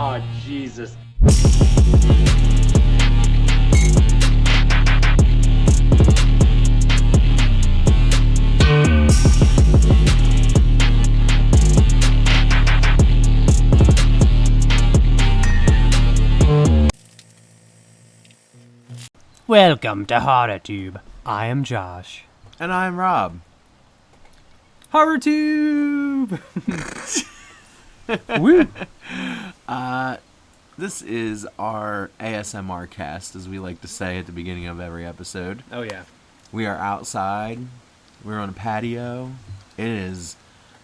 Oh, Jesus. Welcome to HorrorTube. I am Josh. And I'm Rob. HorrorTube! Woo! This is our ASMR cast, as we like to say at the beginning of every episode. Oh, yeah. We are outside. We're on a patio. It is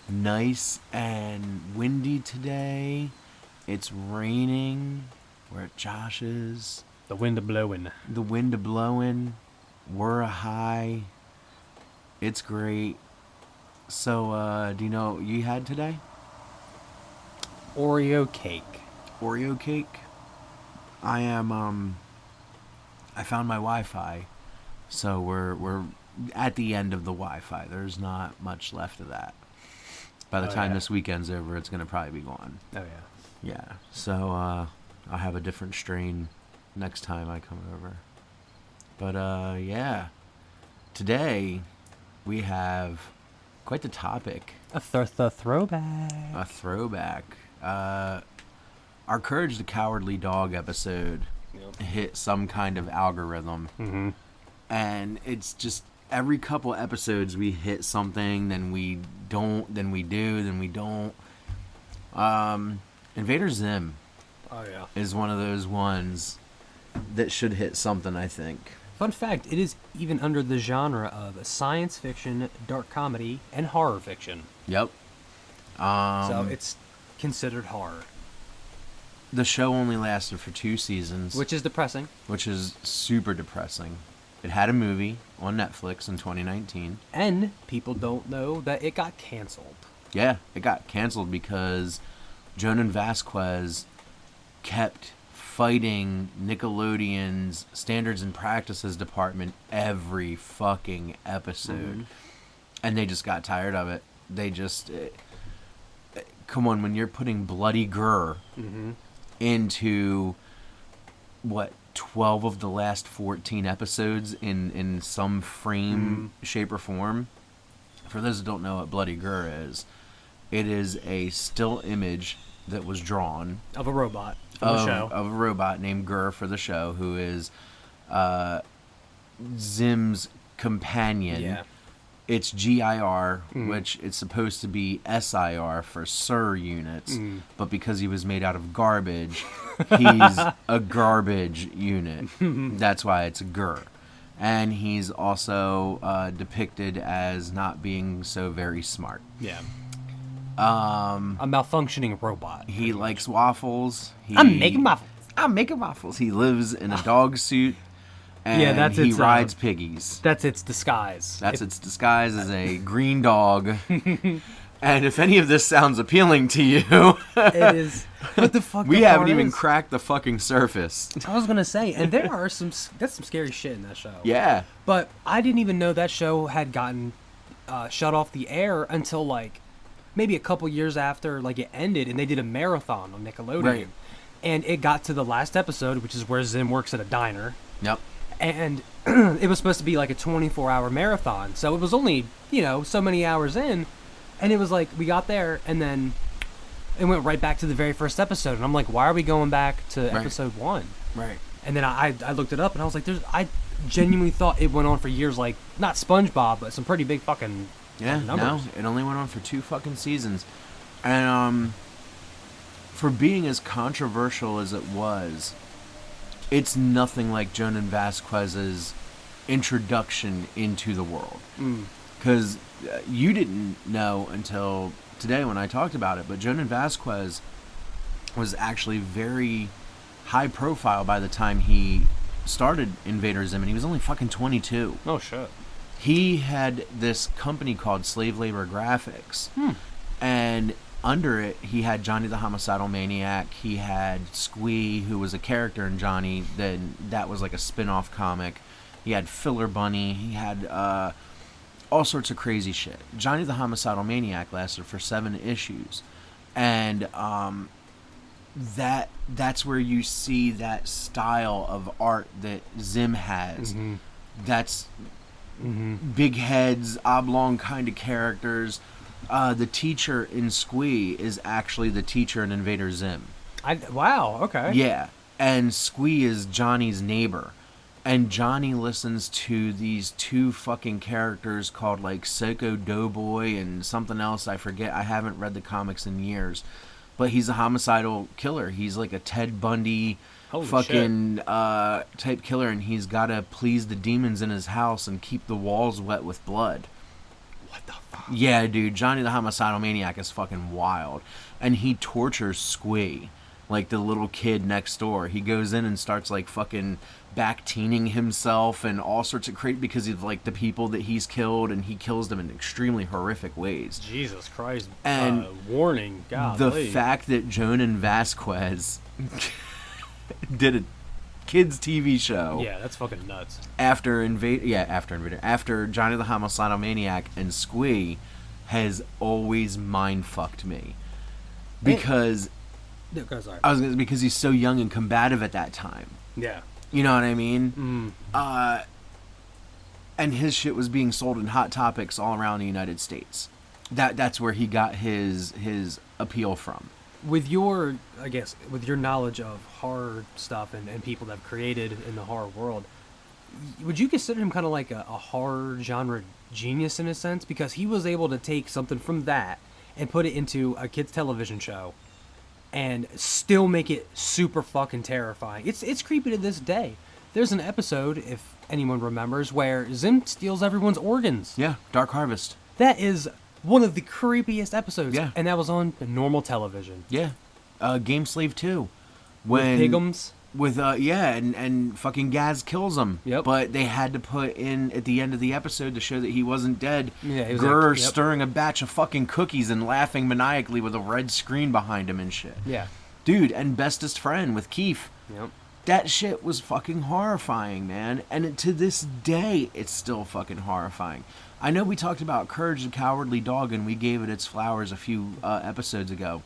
nice and windy today. It's raining. We're at Josh's. The wind a blowing. The wind a blowing. We're a high. It's great. So, do you know what you had today? Oreo cake. Oreo cake. I am, I found my Wi-Fi. So we're at the end of the Wi-Fi. There's not much left of that. By the time this weekend's over, it's going to probably be gone. Oh, yeah. Yeah. So, I'll have a different strain next time I come over. But, yeah. Today, we have quite the topic. A throwback. A throwback. Our Courage the Cowardly Dog episode hit some kind of algorithm. Mm-hmm. And it's just every couple episodes we hit something, then we don't, then we do, then we don't. Invader Zim is one of those ones that should hit something, I think. Fun fact, it is even under the genre of science fiction, dark comedy, and horror fiction. Yep. So it's considered horror. The show only lasted for 2 seasons. Which is depressing. Which is super depressing. It had a movie on Netflix in 2019. And people don't know that it got canceled. Yeah, it got canceled because Jonan Vasquez kept fighting Nickelodeon's Standards and Practices Department every fucking episode. Mm-hmm. And they just got tired of it. They just... come on, when you're putting bloody gore into, 12 of the last 14 episodes in some frame, shape, or form. For those that don't know what bloody gore is, it is a still image that was drawn of a robot from the show. Of a robot named Gur for the show, who is Zim's companion. Yeah. It's GIR, which it's supposed to be SIR for Sir units, but because he was made out of garbage, he's a garbage unit. That's why it's a Gur. And he's also depicted as not being so very smart. Yeah. A malfunctioning robot. He likes waffles. I'm making waffles. He lives in a dog suit. And he rides piggies. That's its disguise. Its disguise as a green dog. And if any of this sounds appealing to you... It is. What the fuck? We haven't even cracked the fucking surface. I was going to say, and that's some scary shit in that show. Yeah. But I didn't even know that show had gotten shut off the air until, maybe a couple years after, it ended, and they did a marathon on Nickelodeon. Right. And it got to the last episode, which is where Zim works at a diner. Yep. And it was supposed to be a 24-hour marathon. So it was only, so many hours in. And it was we got there, and then it went right back to the very first episode. And I'm like, why are we going back to episode 1? Right. And then I looked it up, and I was like, I genuinely thought it went on for years, not SpongeBob, but some pretty big fucking numbers. No, it only went on for 2 fucking seasons. And for being as controversial as it was... It's nothing like Jonan Vasquez's introduction into the world. Because you didn't know until today when I talked about it, but Jonan Vasquez was actually very high profile by the time he started Invader Zim, and he was only fucking 22. Oh, shit. He had this company called Slave Labor Graphics. And... under it, he had Johnny the Homicidal Maniac. He had Squee, who was a character in Johnny. Then that was a spin-off comic. He had Filler Bunny. He had all sorts of crazy shit. Johnny the Homicidal Maniac lasted for 7 issues. And that's where you see that style of art that Zim has. Mm-hmm. That's big heads, oblong kind of characters. The teacher in Squee is actually the teacher in Invader Zim. Wow, okay. Yeah, and Squee is Johnny's neighbor. And Johnny listens to these two fucking characters called like Psycho Doughboy and something else. I forget. I haven't read the comics in years. But he's a homicidal killer. He's like a Ted Bundy Holy fucking type killer. And he's got to please the demons in his house and keep the walls wet with blood. What the fuck? Yeah, dude. Johnny the Homicidal Maniac is fucking wild. And he tortures Squee, like the little kid next door. He goes in and starts like fucking back-teening himself and all sorts of crazy because of like the people that he's killed, and he kills them in extremely horrific ways. Jesus Christ. And warning, God. The fact that Jonan Vasquez did a kids TV show. Yeah, that's fucking nuts. After Johnny the Homicidal Maniac and Squee has always mind-fucked me. Because because he's so young and combative at that time. Yeah. You know what I mean? And his shit was being sold in Hot Topics all around the United States. That's where he got his appeal from. With your knowledge of horror stuff and people that have created in the horror world, would you consider him kind of like a horror genre genius in a sense? Because he was able to take something from that and put it into a kid's television show and still make it super fucking terrifying. It's creepy to this day. There's an episode, if anyone remembers, where Zim steals everyone's organs. Yeah, Dark Harvest. That is one of the creepiest episodes. Yeah. And that was on normal television. Yeah. Game Slave 2. With Pigums. And fucking Gaz kills him. Yep. But they had to put in at the end of the episode to show that he wasn't dead. Yeah, he was Gurr stirring a batch of fucking cookies and laughing maniacally with a red screen behind him and shit. Yeah. Dude, and Bestest Friend with Keith. Yep. That shit was fucking horrifying, man. And to this day, it's still fucking horrifying. I know we talked about Courage the Cowardly Dog and we gave it its flowers a few episodes ago.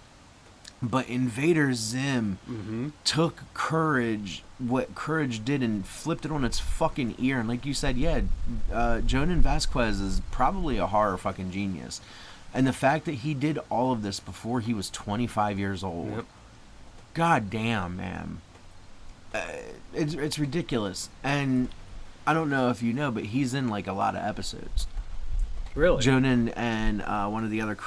But Invader Zim took Courage, what Courage did, and flipped it on its fucking ear. And like you said, Jonan Vasquez is probably a horror fucking genius. And the fact that he did all of this before he was 25 years old. Yep. God damn, man. It's ridiculous. And I don't know if you know, but he's in like a lot of episodes. Really? Jonan and one of the other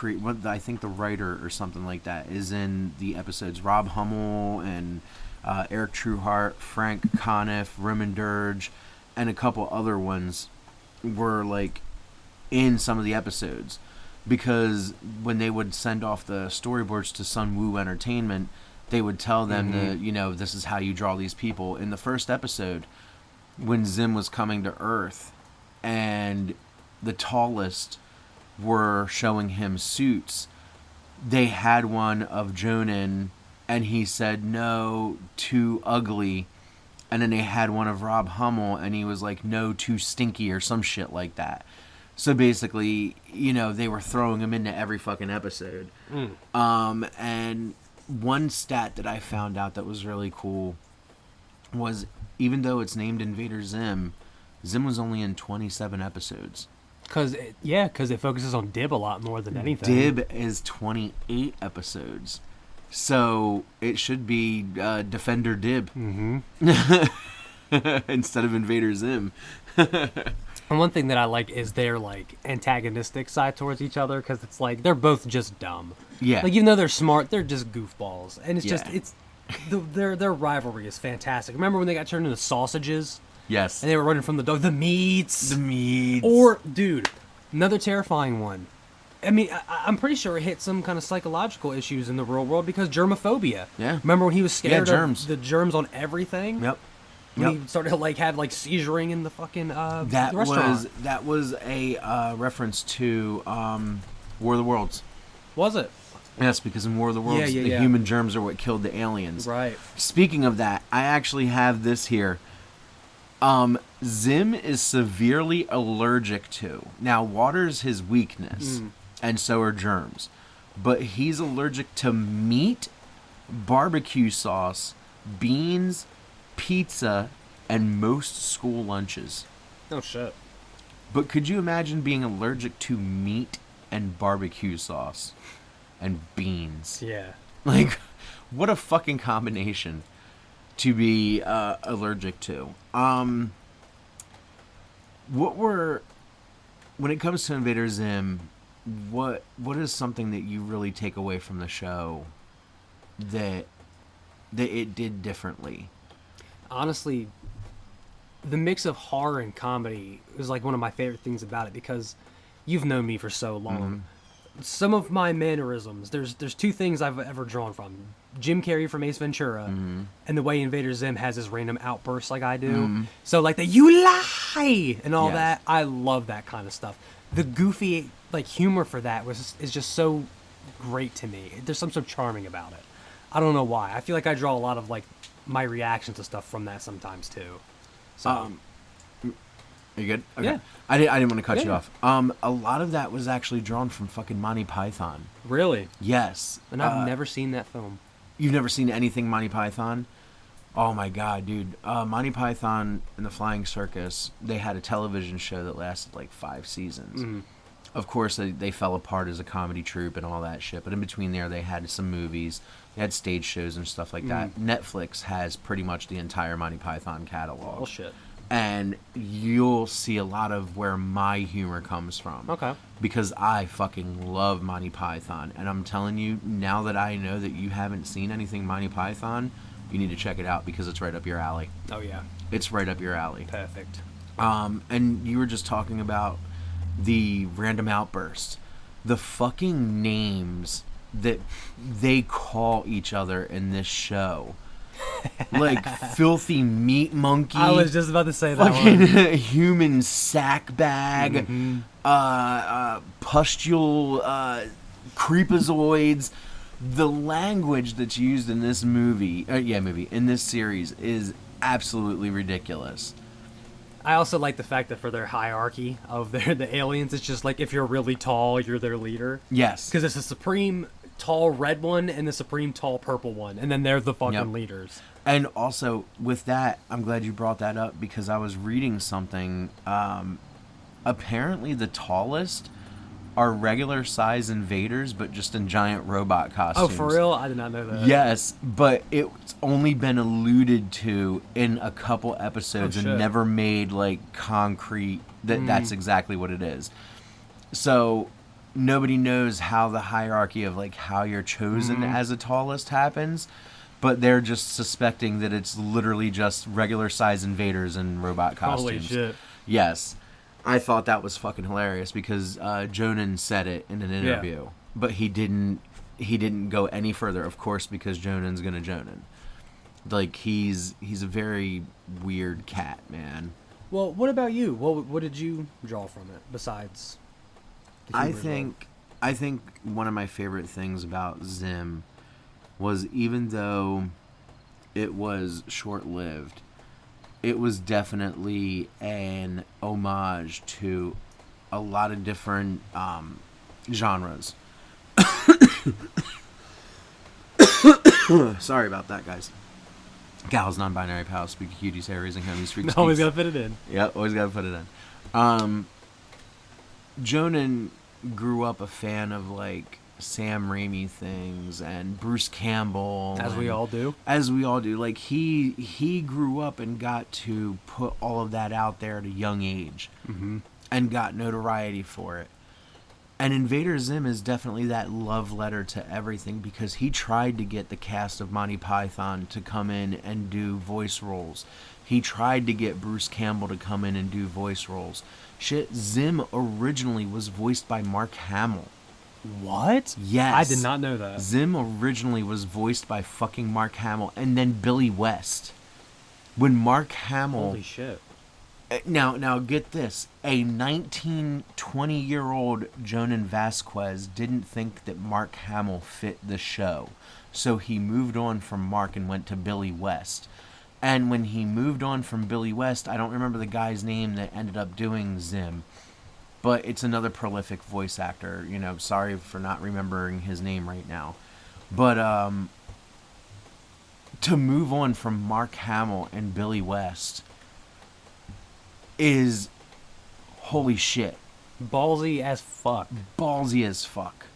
I think the writer or something like that is in the episodes. Rob Hummel and Eric Trueheart, Frank Conniff, Roman Dirge, and a couple other ones were like in some of the episodes, because when they would send off the storyboards to Sun Woo Entertainment, they would tell them this is how you draw these people. In the first episode, when Zim was coming to Earth and the tallest were showing him suits, they had one of Jonan and he said, no, too ugly. And then they had one of Rob Hummel and he was like, no, too stinky, or some shit like that. So basically, they were throwing him into every fucking episode. And one stat that I found out that was really cool was, even though it's named Invader Zim, Zim was only in 27 episodes. Because it focuses on Dib a lot more than anything. Dib is 28 episodes. So it should be Defender Dib. Instead of Invader Zim. And one thing that I like is their like antagonistic side towards each other, because it's like they're both just dumb. Yeah. Like, even though they're smart, they're just goofballs. And it's their rivalry is fantastic. Remember when they got turned into sausages? Yes. And they were running from the dog. The meats. The Or, dude, another terrifying one. I mean, I'm pretty sure it hit some kind of psychological issues in the real world, because germophobia. Yeah. Remember when he was scared germs. of the germs on everything? Yep. When he started to have seizuring in the fucking the restaurant. That was a reference to War of the Worlds. Was it? Yes, because in War of the Worlds, the human germs are what killed the aliens. Right. Speaking of that, I actually have this here. Zim is severely allergic to. Now, water's his weakness, and so are germs. But he's allergic to meat barbecue sauce, beans, pizza, and most school lunches. Oh, shit. But could you imagine being allergic to meat and barbecue sauce and beans? Yeah. Like, what a fucking combination to be allergic to. When it comes to Invader Zim, what is something that you really take away from the show that it did differently? Honestly, the mix of horror and comedy is like one of my favorite things about it, because you've known me for so long. Some of my mannerisms, there's two things I've ever drawn from: Jim Carrey from Ace Ventura, and the way Invader Zim has his random outbursts like I do. So like the "you lie" and all that, I love that kind of stuff. The goofy like humor for that is just so great to me. There's something so charming about it. I don't know why. I feel like I draw a lot of like my reaction to stuff from that sometimes too. So, Are you good? Okay. Yeah. I didn't want to cut you Yeah. off. A lot of that was actually drawn from fucking Monty Python. really, Yes. and I've never seen that film. You've never seen anything Monty Python? Oh my god, dude. Monty Python and the Flying Circus, they had a television show that lasted like 5 seasons. Of course, they fell apart as a comedy troupe and all that shit, but in between there, they had some movies, they had stage shows and stuff like that. Netflix has pretty much the entire Monty Python catalog. Oh shit. And you'll see a lot of where my humor comes from. Okay. Because I fucking love Monty Python. And I'm telling you, now that I know that you haven't seen anything Monty Python, you need to check it out because it's right up your alley. Oh yeah. It's right up your alley. Perfect. And you were just talking about the random outbursts. The fucking names that they call each other in this show. Like filthy meat monkey. I was just about to say that fucking one. human sack bag, pustule, creepazoids. The language that's used in this in this series is absolutely ridiculous. I also like the fact that for their hierarchy of the aliens, it's just like if you're really tall, you're their leader. Yes. Because it's the supreme tall red one and the supreme tall purple one, and then they're the fucking leaders. And also, with that, I'm glad you brought that up because I was reading something. Apparently, the tallest are regular size invaders, but just in giant robot costumes. Oh, for real? I did not know that. Yes, but it's only been alluded to in a couple episodes and never made like concrete that that's exactly what it is. So nobody knows how the hierarchy of like how you're chosen as a tallest happens, but they're just suspecting that it's literally just regular size invaders in robot costumes. Holy shit. Yes. I thought that was fucking hilarious because Jonan said it in an interview, but he didn't go any further, of course, because Jonan's gonna Jonan. Like he's a very weird cat, man. Well, what about you? What did you draw from it besides the humor? I think one of my favorite things about Zim was, even though it was short-lived, it was definitely an homage to a lot of different genres. Sorry about that, guys. Gals, non-binary pals, speak cuties, hair raising homies, freaks. Always gotta fit it in. Yep, always gotta put it in. Jonan grew up a fan of like Sam Raimi things and Bruce Campbell, As we all do. Like he grew up and got to put all of that out there at a young age, and got notoriety for it. And Invader Zim is definitely that love letter to everything, because he tried to get the cast of Monty Python to come in and do voice roles. He tried to get Bruce Campbell to come in and do voice roles. Shit, Zim originally was voiced by Mark Hamill. What? Yes. I did not know that. Zim originally was voiced by fucking Mark Hamill and then Billy West. When Mark Hamill... Holy shit. Now get this. A 20-year-old Jonan Vasquez didn't think that Mark Hamill fit the show. So he moved on from Mark and went to Billy West. And when he moved on from Billy West, I don't remember the guy's name that ended up doing Zim, but it's another prolific voice actor. You know, sorry for not remembering his name right now. But to move on from Mark Hamill and Billy West is holy shit. Ballsy as fuck. Ballsy as fuck.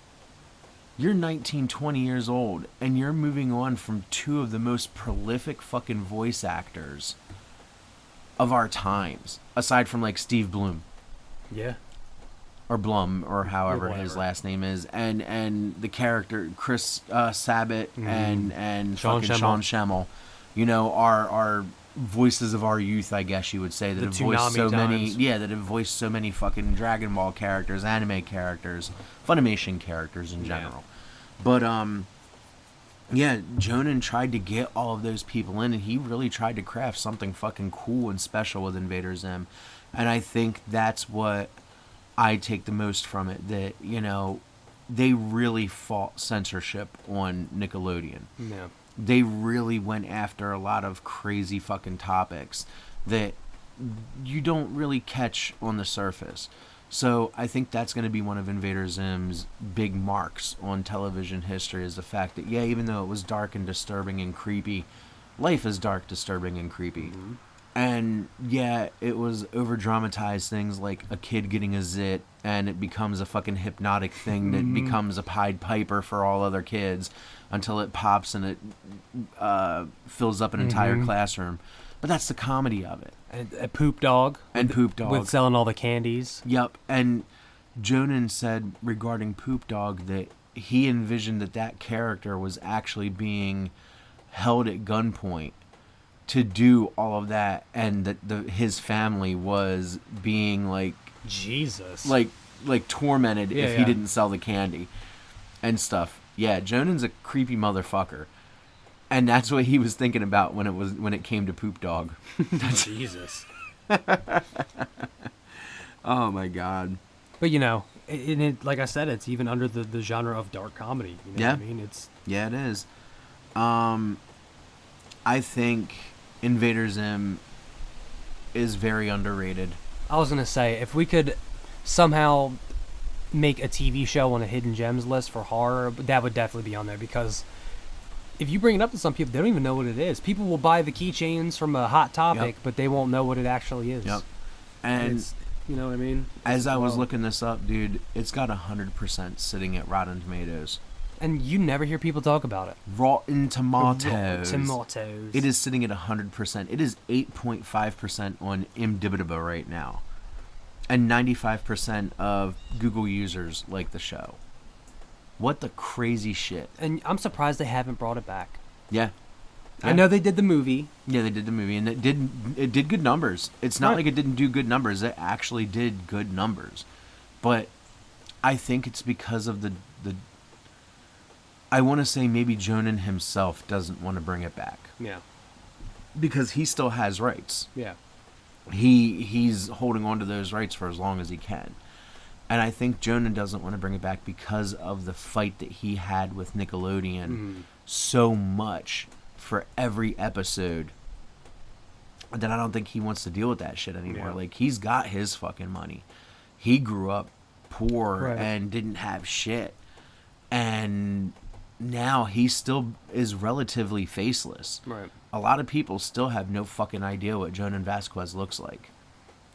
You're 19, 20 years old, and you're moving on from two of the most prolific fucking voice actors of our times, aside from like Steve Blum. Yeah. Or Blum, or however Whatever. his last name is, and the character Chris Sabat and Sean fucking Schemmel. Sean Schemmel, you know, are voices of our youth, I guess you would say, that The have voiced so Toonami many, times. that have voiced so many fucking Dragon Ball characters, anime characters, Funimation characters in general. But Jonan tried to get all of those people in, and he really tried to craft something fucking cool and special with Invader Zim, and I think that's what I take the most from it, that, you know, they really fought censorship on Nickelodeon. Yeah. They really went after a lot of crazy fucking topics that you don't really catch on the surface. So I think that's going to be one of Invader Zim's big marks on television history, is the fact that, even though it was dark and disturbing and creepy, life is dark, disturbing, and creepy. Mm-hmm. And it was over dramatized things like a kid getting a zit, and it becomes a fucking hypnotic thing that becomes a Pied Piper for all other kids until it pops and it fills up an entire classroom. But that's the comedy of it. And a Poop Dog. With selling all the candies. Yep. And Jonan said regarding Poop Dog that he envisioned that character was actually being held at gunpoint to do all of that, and that his family was being like Jesus, like tormented if he didn't sell the candy and stuff. Jonan's a creepy motherfucker, and that's what he was thinking about when it came to Poop Dog. Jesus. Oh my god. But you know, it like I said, it's even under the genre of dark comedy. You know what I mean? It's it is. I think Invader Zim is very underrated. I was gonna say, if we could somehow make a TV show on a hidden gems list for horror, that would definitely be on there, because if you bring it up to some people, they don't even know what it is. People will buy the keychains from a Hot Topic, but they won't know what it actually is. Yep. And it's, you know what I mean? As I was looking this up, dude, it's got 100% sitting at Rotten Tomatoes. And you never hear people talk about it. Rotten Tomatoes. Rotten Tomatoes. It is sitting at 100%. It is 8.5% on IMDb right now. And 95% of Google users like the show. What the crazy shit. And I'm surprised they haven't brought it back. Yeah. I know they did the movie. Yeah, they did the movie, and it did good numbers. It's not like it didn't do good numbers. It actually did good numbers. But I think it's because of the I want to say maybe Jonan himself doesn't want to bring it back. Yeah. Because he still has rights. Yeah. He's holding on to those rights for as long as he can. And I think Jonan doesn't want to bring it back because of the fight that he had with Nickelodeon so much for every episode that I don't think he wants to deal with that shit anymore. Yeah. Like, he's got his fucking money. He grew up poor and didn't have shit. And now he still is relatively faceless. Right. A lot of people still have no fucking idea what Jonan Vasquez looks like.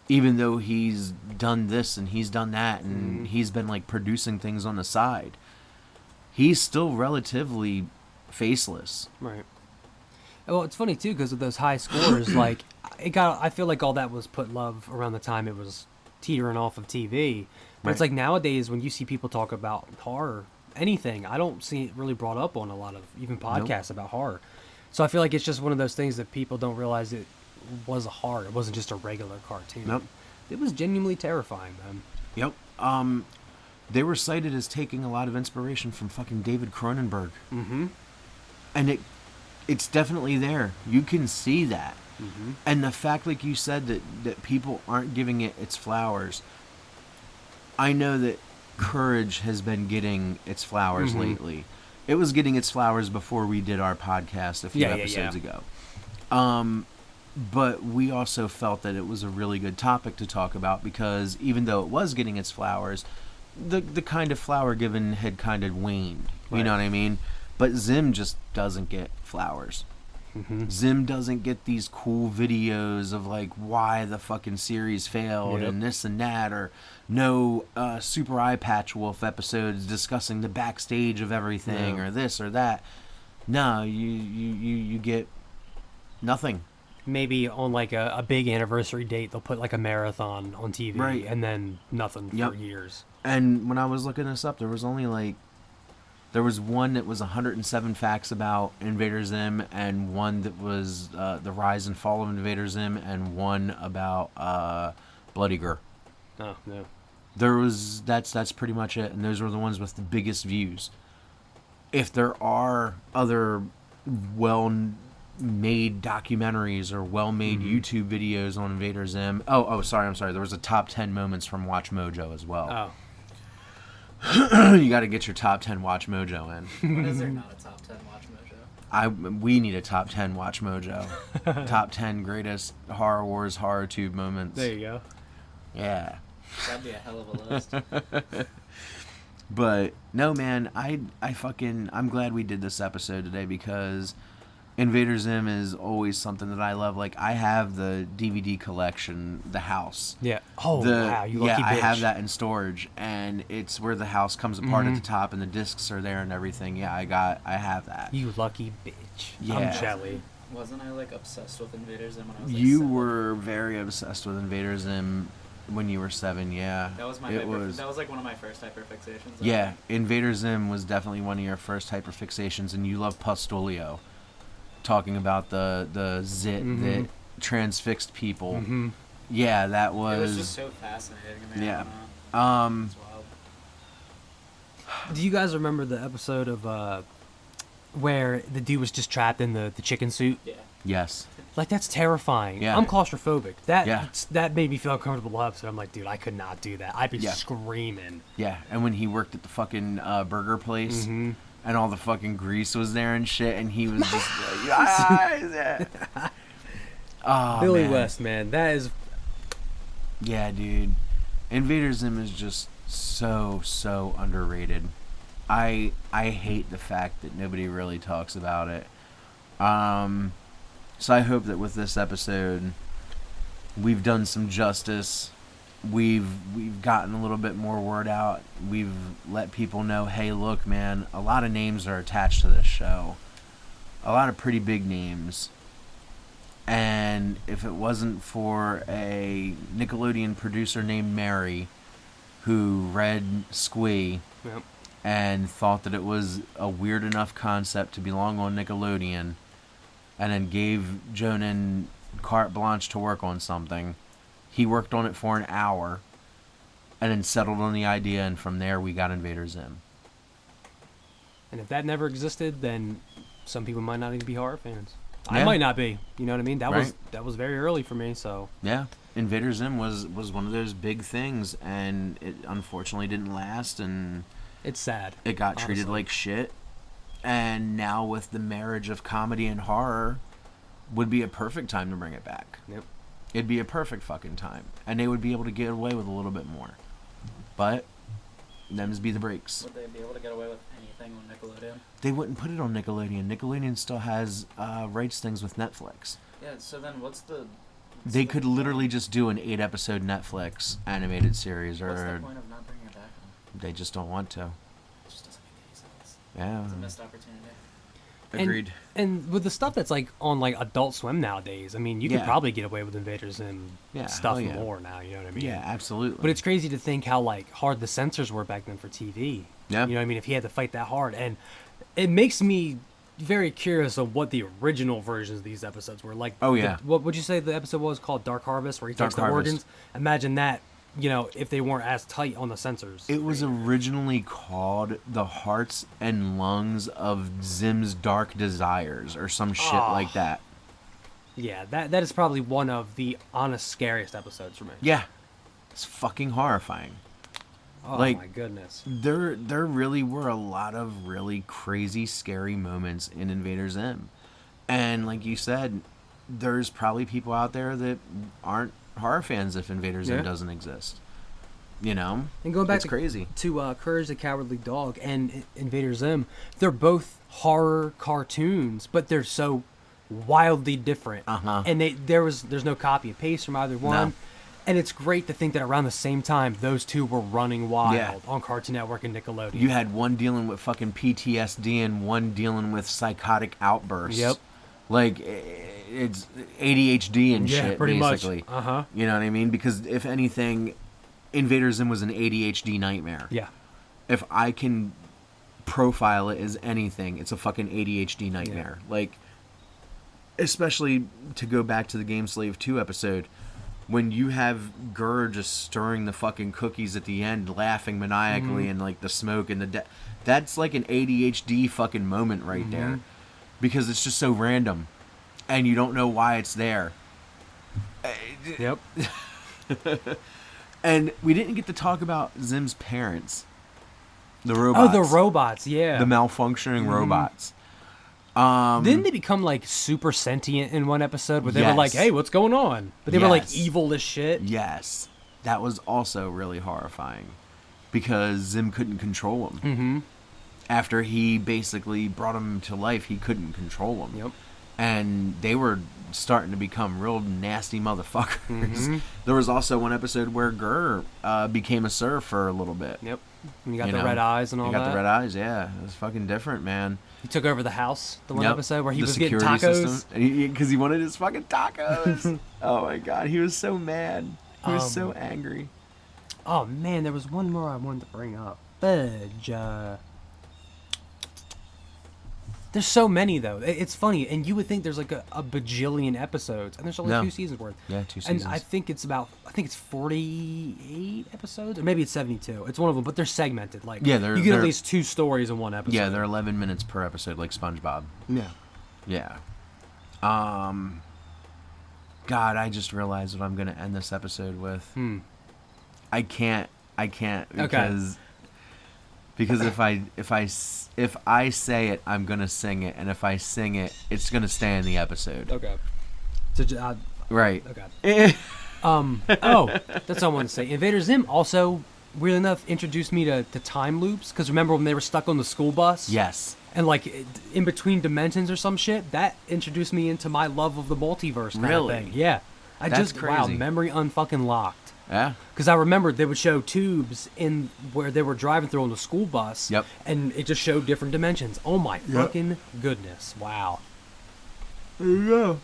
Even though he's done this and he's done that and he's been like producing things on the side. He's still relatively faceless. Right. Well, it's funny too, because of those high scores, like I feel like all that was put love around the time it was teetering off of TV. But it's like nowadays when you see people talk about horror, anything, I don't see it really brought up on a lot of even podcasts about horror. So I feel like it's just one of those things that people don't realize it was a horror. It wasn't just a regular cartoon. Nope. It was genuinely terrifying, man. Yep. They were cited as taking a lot of inspiration from fucking David Cronenberg. Mm-hmm. And it's definitely there. You can see that. Mm-hmm. And the fact, like you said, that people aren't giving it its flowers. I know that Courage has been getting its flowers lately. It was getting its flowers before we did our podcast a few episodes ago. But we also felt that it was a really good topic to talk about because even though it was getting its flowers, the kind of flower given had kind of waned. You know what I mean? But Zim just doesn't get flowers. Zim doesn't get these cool videos of like why the fucking series failed and this and that, or no Super Eye Patch Wolf episodes discussing the backstage of everything or this or that. No, you get nothing. Maybe on like a big anniversary date, they'll put like a marathon on TV, and then nothing for years. And when I was looking this up, there was one that was 107 facts about Invader Zim, and one that was the rise and fall of Invader Zim, and one about Bloody Gur. Oh no. That's pretty much it, and those were the ones with the biggest views. If there are other well-made documentaries or well-made YouTube videos on Invader Zim, I'm sorry. There was a top 10 moments from Watch Mojo as well. Oh. You got to get your top 10 Watch Mojo in. When is there not a top 10 Watch Mojo? We need a top 10 Watch Mojo. Top 10 greatest Horror Wars Horror Tube moments. There you go. Yeah. That'd be a hell of a list. But no, man, I'm glad we did this episode today, because Invader Zim is always something that I love. Like, I have the DVD collection, The House. Yeah. Oh, wow, you lucky bitch. I have that in storage, and it's where the house comes apart at the top, and the discs are there and everything. Yeah, I have that. You lucky bitch. Yeah. I'm jelly. Wasn't I, like, obsessed with Invader Zim when I was, like, You 7? were very obsessed with Invader Zim when you were 7, yeah. That was that was like one of my first hyperfixations. Yeah, Invader Zim was definitely one of your first hyperfixations, and you love Pustolio, talking about the zit that transfixed people. Yeah, that was... It was just so fascinating. I mean, yeah. it's wild. Do you guys remember the episode of where the dude was just trapped in the chicken suit? Yeah. Yes. Like, that's terrifying. Yeah. I'm claustrophobic. That made me feel uncomfortable episode. I'm like, dude, I could not do that. I'd be screaming. Yeah, and when he worked at the fucking burger place, and all the fucking grease was there and shit, and he was just like, oh, Billy man. West, man. That is... Yeah, dude. Invader Zim is just so underrated. I hate the fact that nobody really talks about it. So I hope that with this episode, we've done some justice. We've gotten a little bit more word out. We've let people know, hey, look, man, a lot of names are attached to this show. A lot of pretty big names. And if it wasn't for a Nickelodeon producer named Mary, who read Squee and thought that it was a weird enough concept to belong on Nickelodeon, and then gave Jonan carte blanche to work on something. He worked on it for an hour, and then settled on the idea, and from there we got Invader Zim. And if that never existed, then some people might not even be horror fans. Yeah. I might not be. You know what I mean? That Right. was very early for me, so... Yeah, Invader Zim was one of those big things, and it unfortunately didn't last, and... It's sad. It got treated honestly. like shit. And now with the marriage of comedy and horror, would be a perfect time to bring it back. Yep. It'd be a perfect fucking time. And they would be able to get away with a little bit more. But, them's be the breaks. Would they be able to get away with anything on Nickelodeon? They wouldn't put it on Nickelodeon. Nickelodeon still has rights things with Netflix. Yeah, so then what's the... They could literally just do an 8-episode Netflix animated series, What's the or point of not bringing it back? they just don't want to. It just doesn't make any sense. Yeah. It's a missed opportunity. Agreed. And with the stuff that's like on like Adult Swim nowadays, I mean, you could Yeah. probably get away with Invaders and stuff hell yeah. more now, you know what I mean? Yeah, absolutely. But it's crazy to think how like hard the censors were back then for TV. Yeah. You know what I mean? If he had to fight that hard. And it makes me very curious of what the original versions of these episodes were. Like, Oh, yeah. what would you say the episode was called? Dark Harvest, where he Dark takes the Harvest. organs? Imagine that, you know, if they weren't as tight on the censors. It was originally called The Hearts and Lungs of Zim's Dark Desires, or some shit like that. Yeah, that is probably one of the honest scariest episodes for me. Yeah. It's fucking horrifying. Oh like, my goodness. There really were a lot of really crazy, scary moments in Invader Zim. And like you said, there's probably people out there that aren't horror fans if Invader Zim doesn't exist. You know? And going back it's crazy. to Courage the Cowardly Dog and Invader Zim, they're both horror cartoons, but they're so wildly different. Uh-huh. And there's no copy and paste from either one. No. And it's great to think that around the same time, those two were running wild Yeah. on Cartoon Network and Nickelodeon. You had one dealing with fucking PTSD and one dealing with psychotic outbursts. Yep. Like, it's ADHD and Yeah, shit, pretty basically. much. Uh-huh. You know what I mean? Because if anything, Invader Zim was an ADHD nightmare. Yeah. If I can profile it as anything, it's a fucking ADHD nightmare. Like, especially to go back to the Game Slave 2 episode, when you have Gurr just stirring the fucking cookies at the end, laughing maniacally, and like the smoke and that's like an ADHD fucking moment right there, because it's just so random, and you don't know why it's there. Yep. And we didn't get to talk about Zim's parents, the robots. Oh, the robots, yeah. The malfunctioning robots. Didn't they become like super sentient in one episode where they were like, Yes. hey, what's going on? But they were like Yes. evil as shit. Yes, that was also really horrifying, because Zim couldn't control them. Mm-hmm. After he basically brought them to life, he couldn't control them. Yep. And they were starting to become real nasty motherfuckers. Mm-hmm. There was also one episode where Gurr became a Sir for a little bit. Yep. And you got You the know, red eyes and all He got that. the red eyes, yeah. It was fucking different, man. He took over the house, the one Yep. episode where he The was getting security tacos. system. Because he wanted his fucking tacos. Oh my god, he was so mad. He was so angry. Oh man, there was one more I wanted to bring up. Fudge. There's so many though. It's funny, and you would think there's like a bajillion episodes, and there's only No. 2 seasons worth. Yeah, 2 seasons. And I think it's 48 episodes, or maybe it's 72. It's one of them, but they're segmented. Like, Yeah, you get at they're- least 2 stories in one episode. Yeah, they're 11 minutes per episode, like SpongeBob. Yeah. Yeah. God, I just realized what I'm gonna end this episode with. I can't because if I say it, I'm gonna sing it, and if I sing it, it's gonna stay in the episode. Okay. So, Right. okay. Oh, that's all I wanted to say. Invader Zim also, weirdly enough, introduced me to time loops. Because remember when they were stuck on the school bus? Yes. And like in between dimensions or some shit? That introduced me into my love of the multiverse kind Really? of thing. Yeah. That's Wow, crazy. memory unfucking locked. Yeah. Because I remember they would show tubes in where they were driving through on the school bus. Yep. And it just showed different dimensions. Oh my fucking goodness. Wow. There you go.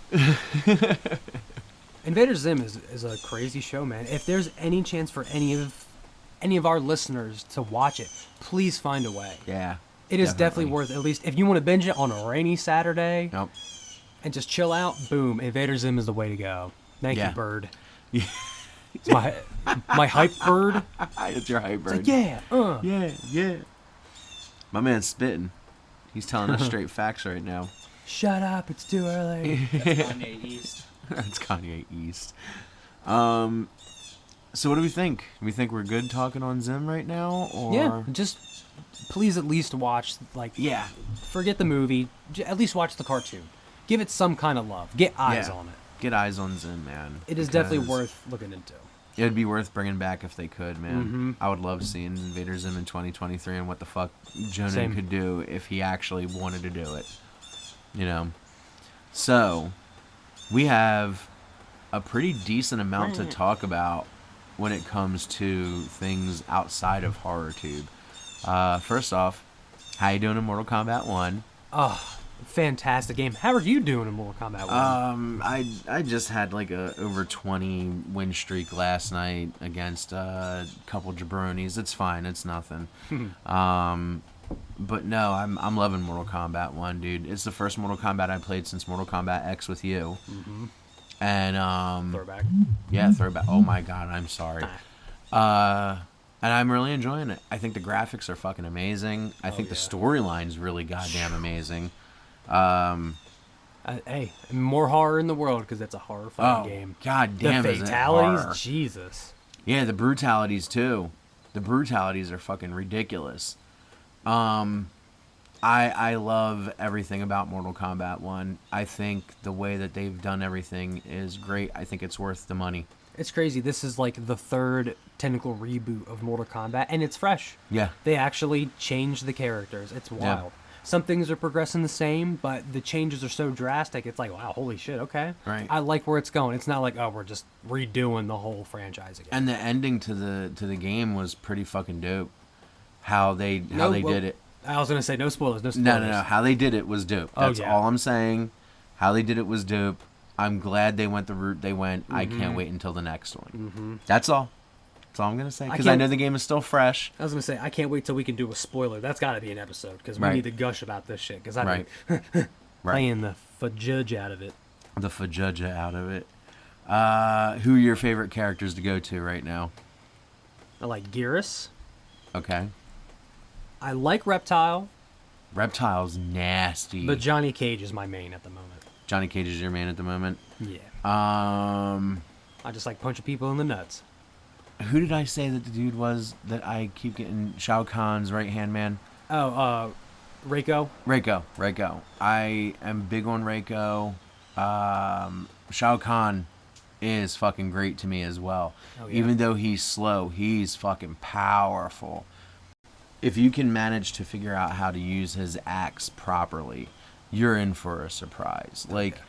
Invader Zim is a crazy show, man. If there's any chance for any of our listeners to watch it, please find a way. Yeah. It is definitely worth, at least if you want to binge it on a rainy Saturday Nope. and just chill out, boom, Invader Zim is the way to go. Thank Yeah. you, bird. Yeah. It's my hype bird. It's your hype bird. It's like, yeah, Yeah. My man's spitting. He's telling us straight facts right now. shut up, it's too early. That's Kanye East. It's Kanye East. So what do we think? Do we think we're good talking on Zim right now, or Yeah, just please at least watch, like, yeah, forget the movie, at least watch the cartoon. Give it some kind of love. Get eyes Yeah. on it. Get eyes on Zim, man. It is definitely because worth looking into. It'd be worth bringing back if they could, man. Mhm. I would love seeing Invader Zim in 2023 and what the fuck Jonan Same. could do if he actually wanted to do it. You know? So, we have a pretty decent amount to talk about when it comes to things outside of HorrorTube. First off, how you doing in Mortal Kombat 1? Oh, fantastic game. How are you doing in Mortal Kombat 1? I just had like a over 20 win streak last night against a couple jabronis. It's fine. It's nothing. But no, I'm loving Mortal Kombat 1, dude. It's the first Mortal Kombat I played since Mortal Kombat X with you. Mm-hmm. And Throwback. yeah, throwback. Oh my god, I'm sorry. And I'm really enjoying it. I think the graphics are fucking amazing. I think the storyline's really goddamn amazing. Hey, more horror in the world because it's a horror fucking game. God The damn, is it fatalities, horror. Jesus. Yeah, the brutalities too. The brutalities are fucking ridiculous. I love everything about Mortal Kombat 1. I think the way that they've done everything is great. I think it's worth the money. It's crazy. This is like the third technical reboot of Mortal Kombat, and it's fresh. Yeah. They actually changed the characters. It's wild. some things are progressing the same, but the changes are so drastic. It's like, wow, holy shit, okay. Right. I like where it's going. It's not like, oh, we're just redoing the whole franchise again. And the ending to the game was pretty fucking dope. How they did it. I was gonna say no spoilers. No. How they did it was dope. That's all I'm saying. How they did it was dope. I'm glad they went the route they went. I can't wait until the next one. That's all. That's all I'm going to say. Because I know the game is still fresh. I was going to say, I can't wait till we can do a spoiler. That's got to be an episode. Because we need to gush about this shit. Because I've been playing the fudge out of it. The fudge out of it. Who are your favorite characters to go to right now? I like Gearus. Okay. I like Reptile. Reptile's nasty. But Johnny Cage is my main at the moment. Johnny Cage is your main at the moment? Yeah. I just like punching people in the nuts. Who did I say that the dude was that I keep getting Shao Kahn's right-hand man? Oh, Reiko. Reiko. I am big on Reiko. Shao Kahn is fucking great to me as well. Oh, yeah. Even though he's slow, he's fucking powerful. If you can manage to figure out how to use his axe properly, you're in for a surprise. Like,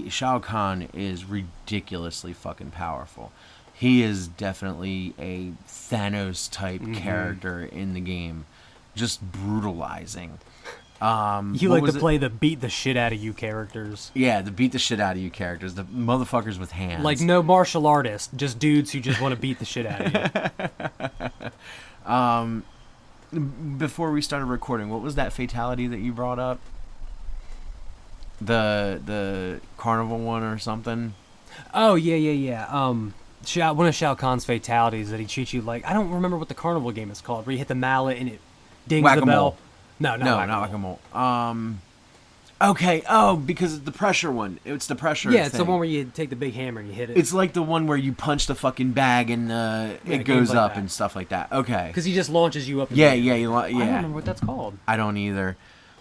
Shao Kahn is ridiculously fucking powerful. He is definitely a Thanos-type character in the game. Just brutalizing. You like to play the beat the shit out of you characters. Yeah, the beat the shit out of you characters. The motherfuckers with hands. Like no martial artist, just dudes who just want to beat the shit out of you. Before we started recording, what was that fatality that you brought up? The carnival one or something? Oh, yeah. One of Shao Kahn's fatalities that he cheats you like, I don't remember what the carnival game is called, where you hit the mallet and it dings the bell. No, not Whack-A-Mole. Okay, because it's the pressure one. It's the pressure Yeah, it's thing. the one where you take the big hammer and you hit it. It's like the one where you punch the fucking bag and it goes like up and stuff like that. Okay. Because he just launches you up. Yeah. I don't remember what that's called. I don't either.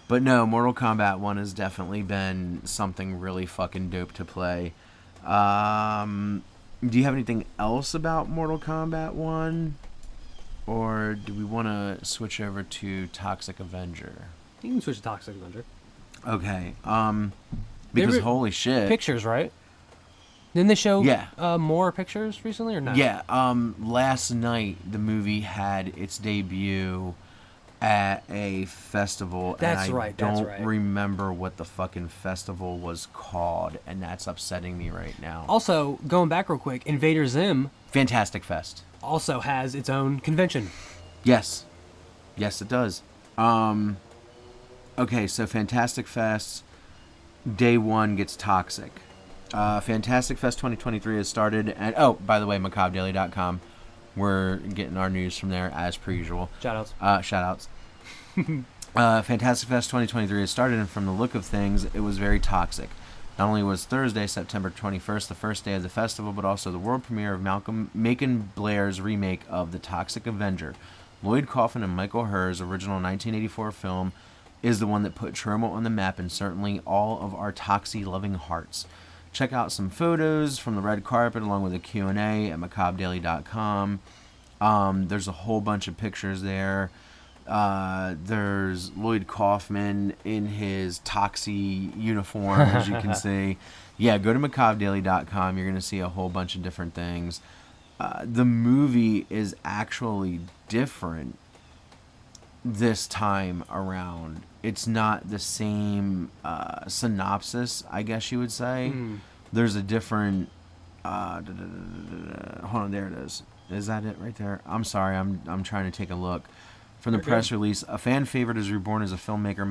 But no, Mortal Kombat 1 has definitely been something really fucking dope to play. Do you have anything else about Mortal Kombat 1? Or do we want to switch over to Toxic Avenger? You can switch to Toxic Avenger. Okay. Because holy shit. Pictures, right? Didn't they show more pictures recently or not? Yeah. Last night, the movie had its debut at a festival. That's and right. I don't remember what the fucking festival was called, and that's upsetting me right now. Also, going back real quick, Invader Zim. Fantastic Fest. Also has its own convention. Yes. Yes, it does. Okay, so Fantastic Fest, day one gets toxic. Fantastic Fest 2023 has started at, by the way, macabredaily.com. We're getting our news from there as per usual. Shoutouts. Fantastic Fest 2023 has started, and from the look of things, it was very toxic. Not only was Thursday, September 21st, the first day of the festival, but also the world premiere of Macon Blair's remake of The Toxic Avenger. Lloyd Kaufman and Michael Herr's original 1984 film is the one that put Troma on the map, and certainly all of our Toxie-loving hearts. Check out some photos from the red carpet along with a Q&A at macabredaily.com. There's a whole bunch of pictures there. There's Lloyd Kaufman in his Toxie uniform, as you can see. Yeah, go to macabredaily.com. You're going to see a whole bunch of different things. The movie is actually different this time around. It's not the same synopsis, I guess you would say. There's a different... hold on, there it is. Is that it right there? I'm sorry, I'm trying to take a look. From the press release, a fan favorite is reborn as a filmmaker.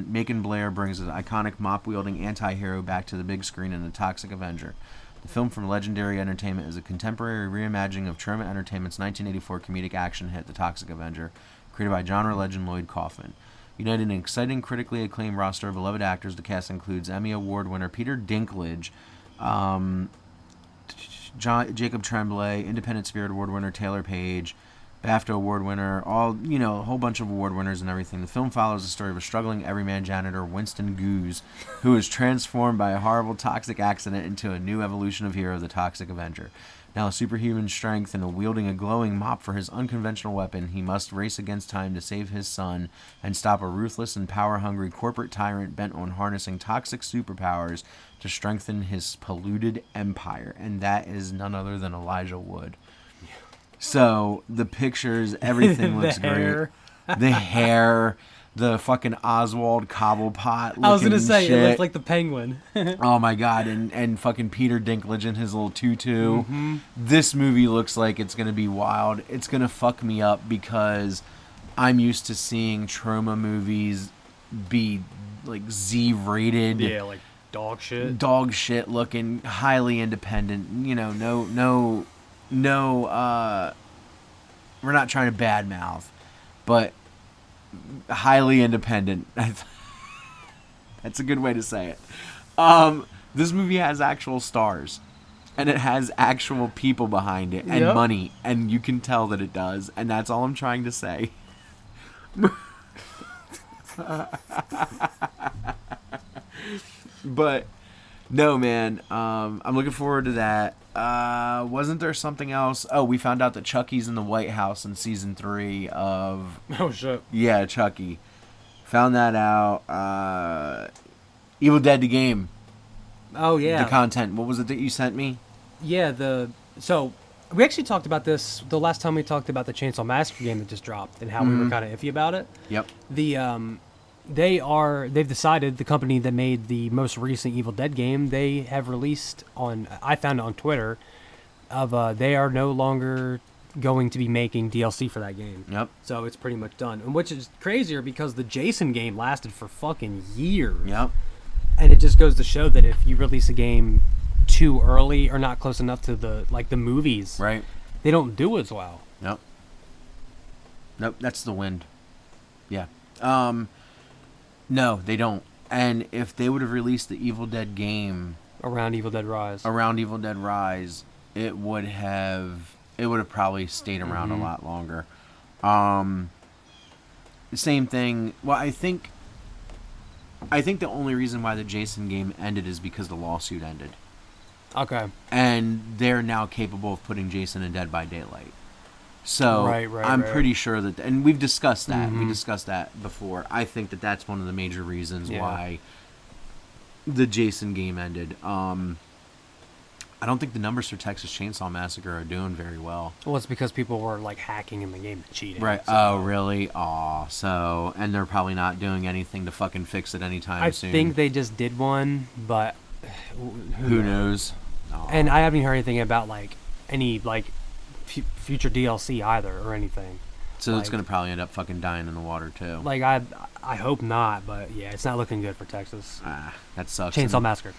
Macon Blair brings an iconic mop-wielding anti-hero back to the big screen in The Toxic Avenger. The film from Legendary Entertainment is a contemporary reimagining of Troma Entertainment's 1984 comedic action hit The Toxic Avenger, created by genre legend Lloyd Kaufman. United an exciting, critically acclaimed roster of beloved actors, the cast includes Emmy Award winner Peter Dinklage, Jacob Tremblay, Independent Spirit Award winner Taylor Page, BAFTA award winner, a whole bunch of award winners and everything. The film follows the story of a struggling everyman janitor, Winston Goose, who is transformed by a horrible toxic accident into a new evolution of hero, the Toxic Avenger. Now with superhuman strength and wielding a glowing mop for his unconventional weapon, he must race against time to save his son and stop a ruthless and power-hungry corporate tyrant bent on harnessing toxic superpowers to strengthen his polluted empire. And that is none other than Elijah Wood. So the pictures, everything looks great. The hair, the fucking Oswald Cobblepot looking I was gonna say shit. it looked like the Penguin. Oh my god, and fucking Peter Dinklage in his little tutu. Mm-hmm. This movie looks like it's gonna be wild. It's gonna fuck me up because I'm used to seeing trauma movies be like Z-rated. Yeah, like dog shit. Dog shit looking, highly independent. We're not trying to badmouth, but highly independent. That's a good way to say it. This movie has actual stars, and it has actual people behind it, and money, and you can tell that it does, and that's all I'm trying to say. But no, man, I'm looking forward to that. Wasn't there something else? Oh, we found out that Chucky's in the White House in season 3 of... Oh, shit. Yeah, Chucky. Found that out. Evil Dead the game. Oh, yeah. The content. What was it that you sent me? Yeah, so we actually talked about this the last time we talked about the Chainsaw Massacre game that just dropped and how we were kind of iffy about it. Yep. They've decided, the company that made the most recent Evil Dead game, they have released I found it on Twitter, they are no longer going to be making DLC for that game. Yep. So it's pretty much done. And which is crazier because the Jason game lasted for fucking years. Yep. And it just goes to show that if you release a game too early or not close enough to the movies, Right. they don't do as well. Yep. Nope, that's the wind. Yeah. No, they don't. And if they would have released the Evil Dead game Around Evil Dead Rise, it would have probably stayed around a lot longer. The same thing. Well, I think the only reason why the Jason game ended is because the lawsuit ended. Okay. And they're now capable of putting Jason in Dead by Daylight. So I'm pretty sure that, and we've discussed that. We discussed that before. I think that that's one of the major reasons why the Jason game ended. I don't think the numbers for Texas Chainsaw Massacre are doing very well. Well, it's because people were hacking in the game to cheat. Right. So. Oh, really? So, and they're probably not doing anything to fucking fix it anytime soon. I think they just did one, but who knows? And I haven't heard anything about any future DLC either or anything. So it's gonna probably end up fucking dying in the water too. I hope not, but yeah, it's not looking good for Texas. That sucks. Chainsaw Massacre.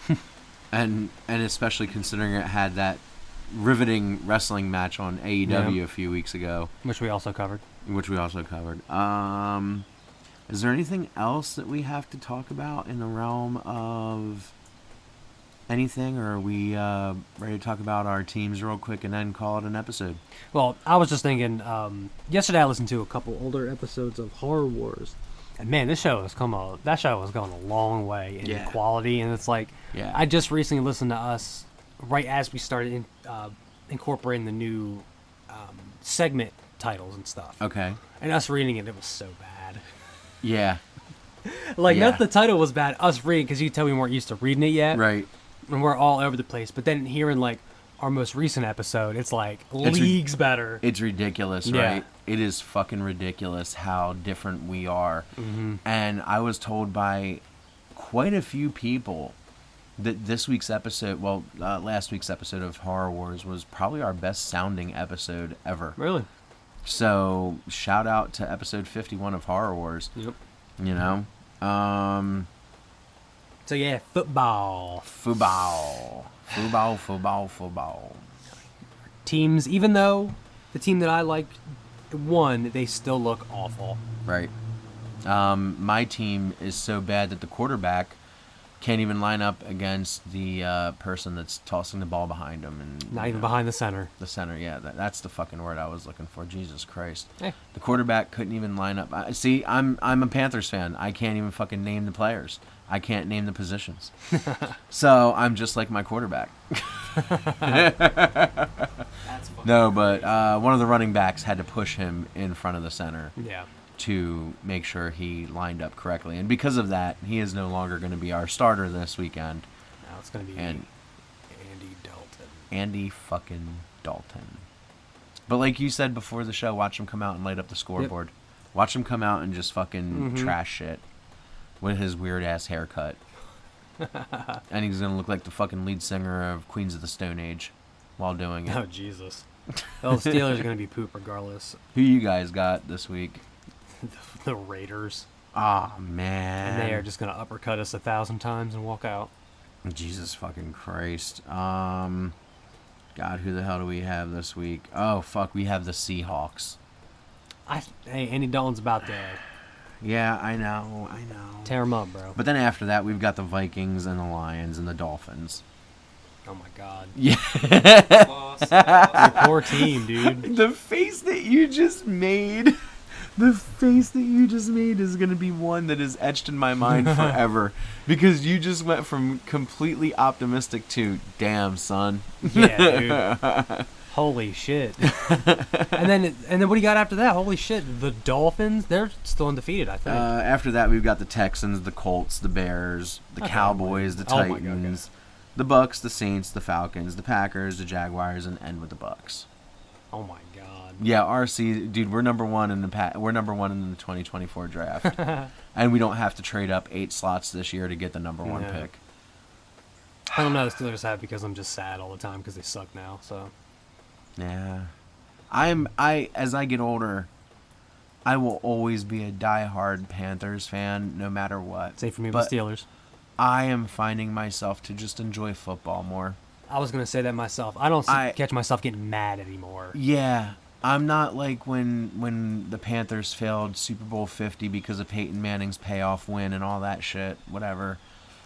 and especially considering it had that riveting wrestling match on AEW a few weeks ago, which we also covered. Is there anything else that we have to talk about in the realm of anything, or are we ready to talk about our teams real quick and then call it an episode? Well, I was just thinking, yesterday I listened to a couple older episodes of Horror Wars, and man, that show has gone a long way in quality, and it's I just recently listened to us right as we started incorporating the new segment titles and stuff. Okay. And us reading it was so bad. Yeah. Not the title was bad, us reading, because you tell we weren't used to reading it yet. Right. And we're all over the place. But then hearing our most recent episode, it's leagues better. It's ridiculous, right? It is fucking ridiculous how different we are. Mm-hmm. And I was told by quite a few people that last week's episode of Horror Wars was probably our best sounding episode ever. Really? So shout out to episode 51 of Horror Wars. Yep. So yeah, football. Teams, even though the team that I like won, they still look awful. Right. My team is so bad that the quarterback Can't even line up against the person that's tossing the ball behind him. And Not even behind the center. the center. Yeah, that's the fucking word I was looking for. Jesus Christ. Hey. The quarterback couldn't even line up. See, I'm a Panthers fan. I can't even fucking name the players. I can't name the positions. So I'm just like my quarterback. That's fucking No, but crazy. one of the running backs had to push him in front of the center Yeah. to make sure he lined up correctly. And because of that, he is no longer going to be our starter this weekend. Now it's going to be And Andy Dalton. Andy fucking Dalton. But like you said before the show, watch him come out and light up the scoreboard. Watch him come out and just fucking trash shit with his weird ass haircut. And he's going to look like the fucking lead singer of Queens of the Stone Age while doing it. Oh, Jesus. Well, the Steelers are going to be poop regardless. Who you guys got this week? The Raiders. Ah, man. And they are just going to uppercut us 1,000 times and walk out. Jesus fucking Christ. God, who the hell do we have this week? Oh, fuck, we have the Seahawks. Hey, Andy Dalton's about to Yeah, I know. tear him up, bro. But then after that, we've got the Vikings and the Lions and the Dolphins. Oh, my God. Yeah. Lost. Your poor team, dude. The face that you just made. The face that you just made is going to be one that is etched in my mind forever. Because you just went from completely optimistic to, damn, son. Yeah, dude. Holy shit. And then what do you got after that? Holy shit. The Dolphins, they're still undefeated, I think. After that, we've got the Texans, the Colts, the Bears, the Cowboys, the Oh my God, Titans, the Bucks, the Saints, the Falcons, the Packers, the Jaguars, and end with the Bucks. Oh, my God. Yeah, RC, dude, we're number one in the we're number one in the 2024 draft, and we don't have to trade up 8 slots this year to get the number one No. pick. I don't know how the Steelers have because I'm just sad all the time because they suck now, so. Yeah, as I get older, I will always be a diehard Panthers fan, no matter what. Same for me But with the Steelers. I am finding myself to just enjoy football more. I was going to say that myself. I don't catch myself getting mad anymore. Yeah, I'm not like when the Panthers failed Super Bowl 50 because of Peyton Manning's payoff win and all that shit, whatever.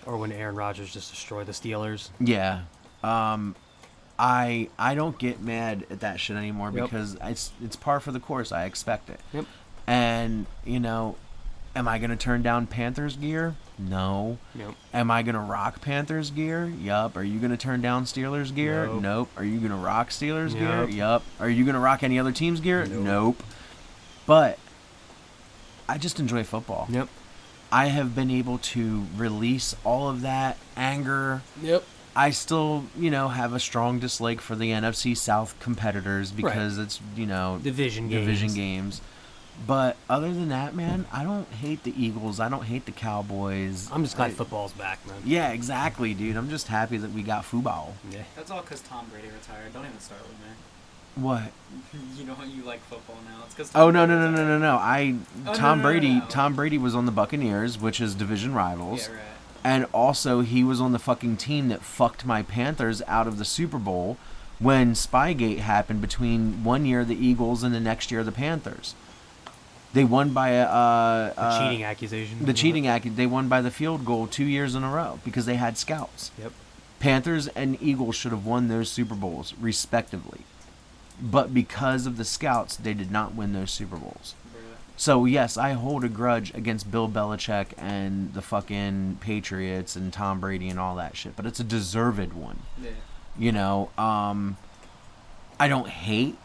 Or when Aaron Rodgers just destroyed the Steelers. Yeah. I don't get mad at that shit anymore Yep. because it's par for the course. I expect it. Yep. And, am I going to turn down Panthers gear? No. Yep. Am I going to rock Panthers gear? Yup. Are you going to turn down Steelers gear? Nope. Nope. Are you going to rock Steelers gear? Yep. Yup. Are you going to rock any other team's gear? Nope. Nope. But I just enjoy football. Yep. I have been able to release all of that anger. Yep. I still, have a strong dislike for the NFC South competitors because it's, Division games. But other than that, man, I don't hate the Eagles. I don't hate the Cowboys. I'm just glad football's back, man. Yeah, exactly, dude. I'm just happy that we got football. Yeah. That's all because Tom Brady retired. Don't even start with me. What? You know you like football now. It's because. Oh, no. No. Tom Brady was on the Buccaneers, which is division rivals. Yeah, right. And also, he was on the fucking team that fucked my Panthers out of the Super Bowl when Spygate happened between one year the Eagles and the next year the Panthers. They won by The cheating accusation. They won by the field goal 2 years in a row because they had scouts. Yep. Panthers and Eagles should have won those Super Bowls respectively, but because of the scouts, they did not win those Super Bowls. Bruh. So yes, I hold a grudge against Bill Belichick and the fucking Patriots and Tom Brady and all that shit, but it's a deserved one. Yeah. I don't hate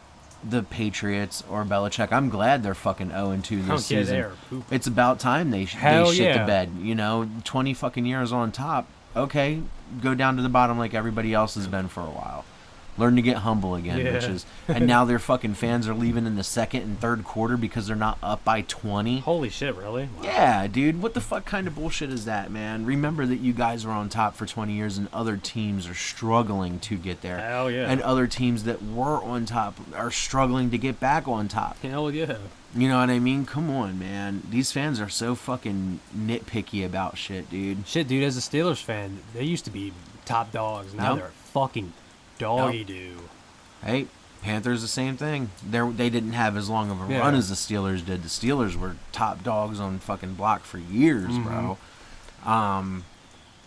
the Patriots or Belichick. I'm glad they're fucking 0-2 this season. They're pooping. It's about time they Hell shit the yeah. bed. 20 fucking years on top. Okay, go down to the bottom like everybody else has been for a while. Learn to get humble again, Yeah. bitches. And now their fucking fans are leaving in the second and third quarter because they're not up by 20. Holy shit, really? Wow. Yeah, dude. What the fuck kind of bullshit is that, man? Remember that you guys were on top for 20 years and other teams are struggling to get there. Hell yeah. And other teams that were on top are struggling to get back on top. Hell yeah. You know what I mean? Come on, man. These fans are so fucking nitpicky about shit, dude. Shit, dude, as a Steelers fan, they used to be top dogs. Now Nope. they're fucking doggy do. Hey, Panthers the same thing. They didn't have as long of a Yeah. run as the Steelers did. The Steelers were top dogs on fucking block for years, bro.